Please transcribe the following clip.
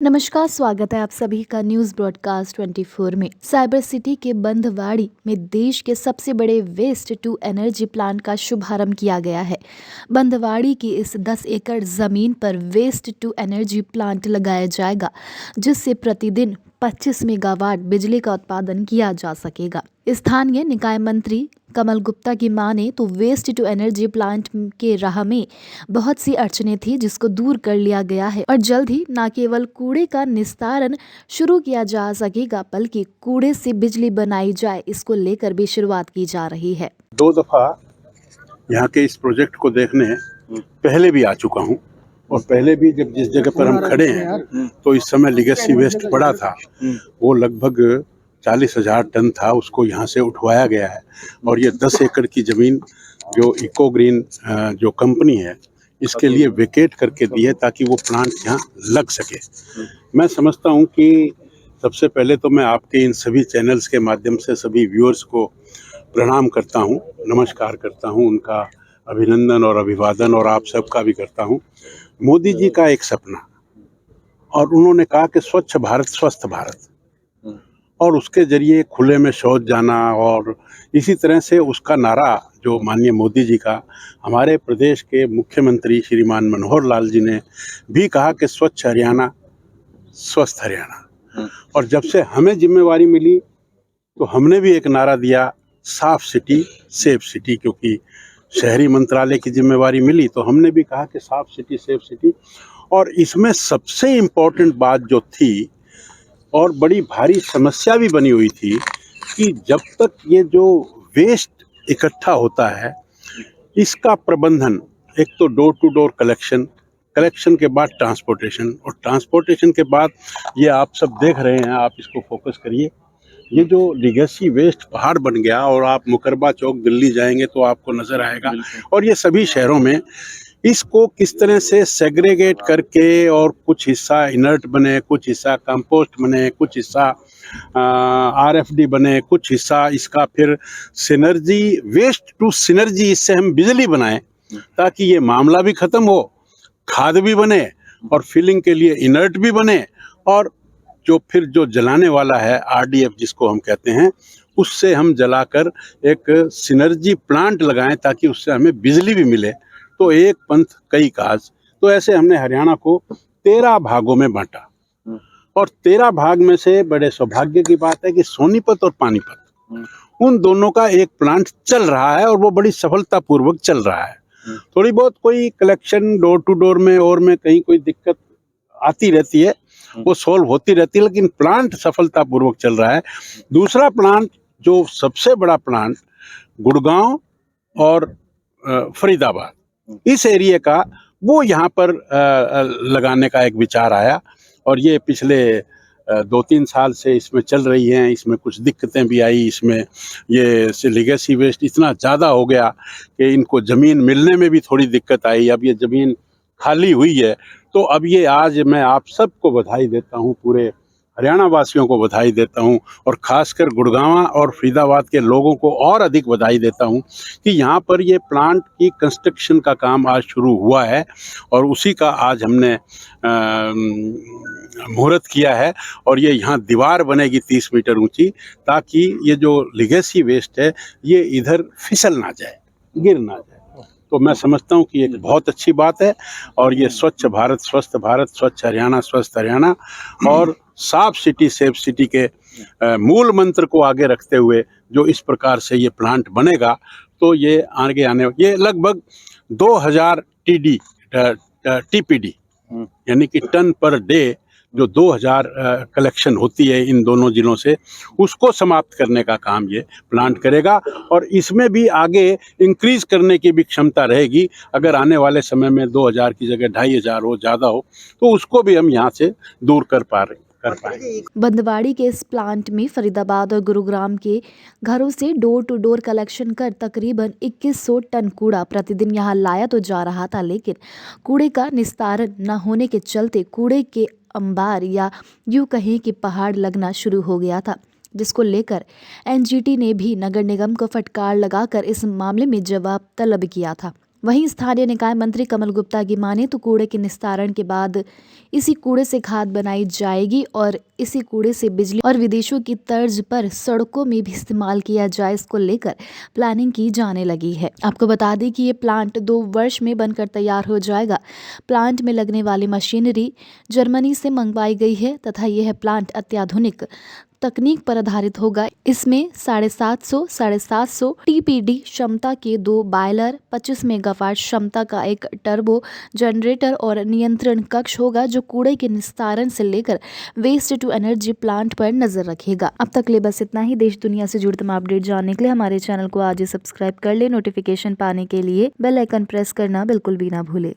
नमस्कार, स्वागत है आप सभी का न्यूज़ ब्रॉडकास्ट 24 में। साइबर सिटी के बंदवाड़ी में देश के सबसे बड़े वेस्ट टू एनर्जी प्लांट का शुभारंभ किया गया है। बंदवाड़ी की इस 10 एकड़ ज़मीन पर वेस्ट टू एनर्जी प्लांट लगाया जाएगा, जिससे प्रतिदिन 25 मेगावाट बिजली का उत्पादन किया जा सकेगा। स्थानीय निकाय मंत्री कमल गुप्ता की माने तो वेस्ट टू एनर्जी प्लांट के राह में बहुत सी अड़चनें थी, जिसको दूर कर लिया गया है और जल्द ही न केवल कूड़े का निस्तारण शुरू किया जा सकेगा, बल्कि कूड़े से बिजली बनाई जाए, इसको लेकर भी शुरुआत की जा रही है। 2 दफ़ा यहाँ के इस प्रोजेक्ट को देखने पहले भी आ चुका हूँ और पहले भी जब जिस जगह पर हम खड़े हैं तो इस समय लीगेसी वेस्ट पड़ा था। वो लगभग 40,000 टन था, उसको यहाँ से उठवाया गया है और ये 10 एकड़ की ज़मीन जो इको ग्रीन जो कंपनी है इसके लिए वेकेट करके दी है ताकि वो प्लांट यहाँ लग सके। मैं समझता हूँ कि सबसे पहले तो मैं आपके इन सभी चैनल्स के माध्यम से सभी व्यूअर्स को प्रणाम करता हूँ, नमस्कार करता हूँ, उनका अभिनंदन और अभिवादन और आप सबका भी करता हूँ। मोदी जी का एक सपना और उन्होंने कहा कि स्वच्छ भारत स्वस्थ भारत और उसके जरिए खुले में शौच जाना और इसी तरह से उसका नारा जो माननीय मोदी जी का हमारे प्रदेश के मुख्यमंत्री श्रीमान मनोहर लाल जी ने भी कहा कि स्वच्छ हरियाणा स्वस्थ हरियाणा। और जब से हमें जिम्मेवारी मिली तो हमने भी एक नारा दिया साफ सिटी सेफ सिटी, क्योंकि शहरी मंत्रालय की जिम्मेवारी मिली तो हमने भी कहा कि साफ सिटी सेफ सिटी। और इसमें सबसे इम्पोर्टेंट बात जो थी और बड़ी भारी समस्या भी बनी हुई थी कि जब तक ये जो वेस्ट इकट्ठा होता है इसका प्रबंधन, एक तो डोर टू डोर कलेक्शन के बाद ट्रांसपोर्टेशन और ट्रांसपोर्टेशन के बाद ये आप सब देख रहे हैं, आप इसको फोकस करिए, ये जो लीगेसी वेस्ट पहाड़ बन गया और आप मुकरबा चौक दिल्ली जाएंगे तो आपको नज़र आएगा और ये सभी शहरों में इसको किस तरह से सेग्रीगेट करके और कुछ हिस्सा इनर्ट बने, कुछ हिस्सा कंपोस्ट बने, कुछ हिस्सा आरएफडी बने, कुछ हिस्सा इसका फिर सिनर्जी वेस्ट टू सिनर्जी, इससे हम बिजली बनाएं ताकि ये मामला भी ख़त्म हो, खाद भी बने और फिलिंग के लिए इनर्ट भी बने और जो जलाने वाला है आरडीएफ जिसको हम कहते हैं, उससे हम जलाकर एक सिनर्जी प्लांट लगाएं ताकि उससे हमें बिजली भी मिले। तो एक पंथ कई काज, तो ऐसे हमने हरियाणा को 13 भागों में बांटा और 13 भाग में से बड़े सौभाग्य की बात है कि सोनीपत और पानीपत उन दोनों का एक प्लांट चल रहा है और वो बड़ी सफलतापूर्वक चल रहा है। थोड़ी बहुत कोई कलेक्शन डोर टू डोर में और में कहीं कोई दिक्कत आती रहती है, वो सॉल्व होती रहती है, लेकिन प्लांट सफलतापूर्वक चल रहा है। दूसरा प्लांट जो सबसे बड़ा प्लांट गुड़गांव और फरीदाबाद इस एरिया का, वो यहाँ पर लगाने का एक विचार आया और ये पिछले 2-3 साल से इसमें चल रही हैं। इसमें कुछ दिक्कतें भी आई, इसमें ये लीगेसी वेस्ट इतना ज़्यादा हो गया कि इनको ज़मीन मिलने में भी थोड़ी दिक्कत आई। अब ये ज़मीन खाली हुई है तो अब ये आज मैं आप सबको बधाई देता हूँ, पूरे हरियाणा वासियों को बधाई देता हूँ और ख़ासकर गुड़गांव और फरीदाबाद के लोगों को और अधिक बधाई देता हूँ कि यहाँ पर ये प्लांट की कंस्ट्रक्शन का काम आज शुरू हुआ है और उसी का आज हमने मुहूर्त किया है और ये यहाँ दीवार बनेगी 30 मीटर ऊंची ताकि ये जो लीगेसी वेस्ट है ये इधर फिसल ना जाए, गिर ना जाए। तो मैं समझता हूँ कि एक बहुत अच्छी बात है और ये स्वच्छ भारत स्वस्थ भारत, स्वच्छ हरियाणा स्वस्थ हरियाणा और साफ सिटी सेफ सिटी के मूल मंत्र को आगे रखते हुए जो इस प्रकार से ये प्लांट बनेगा तो ये आगे आने ये लगभग 2000 टीपीडी यानी कि टन पर डे जो 2000 कलेक्शन होती है इन दोनों जिलों से, उसको समाप्त करने का काम ये प्लांट करेगा और इसमें भी आगे इंक्रीज करने की भी क्षमता रहेगी। अगर आने वाले समय में 2000 की जगह 2500 हो, ज़्यादा हो, तो उसको भी हम यहाँ से दूर कर पाएंगे। बंदवाड़ी के इस प्लांट में फरीदाबाद और गुरुग्राम के घरों से डोर टू डोर कलेक्शन कर तकरीबन 2100 टन कूड़ा प्रतिदिन यहां लाया तो जा रहा था, लेकिन कूड़े का निस्तारण न होने के चलते कूड़े के अंबार या यूं कहें कि पहाड़ लगना शुरू हो गया था, जिसको लेकर एनजीटी ने भी नगर निगम को फटकार लगाकर इस मामले में जवाब तलब किया था। वहीं स्थानीय निकाय मंत्री कमल गुप्ता की माने तो कूड़े के निस्तारण के बाद इसी कूड़े से खाद बनाई जाएगी और इसी कूड़े से बिजली और विदेशों की तर्ज पर सड़कों में भी इस्तेमाल किया जाए, इसको लेकर प्लानिंग की जाने लगी है। आपको बता दें कि ये प्लांट 2 वर्ष में बनकर तैयार हो जाएगा। प्लांट में लगने वाली मशीनरी जर्मनी से मंगवाई गई है तथा यह प्लांट अत्याधुनिक तकनीक पर आधारित होगा। इसमें 750 टीपीडी क्षमता के 2 बॉयलर, 25 मेगावाट क्षमता का एक टर्बो जनरेटर और नियंत्रण कक्ष होगा जो कूड़े के निस्तारण से लेकर वेस्ट टू एनर्जी प्लांट पर नजर रखेगा। अब तक ले बस इतना ही। देश दुनिया से जुड़े तमाम अपडेट जानने के लिए हमारे चैनल को आज ही सब्सक्राइब कर ले। नोटिफिकेशन पाने के लिए बेल आइकन प्रेस करना बिल्कुल भी ना भूले।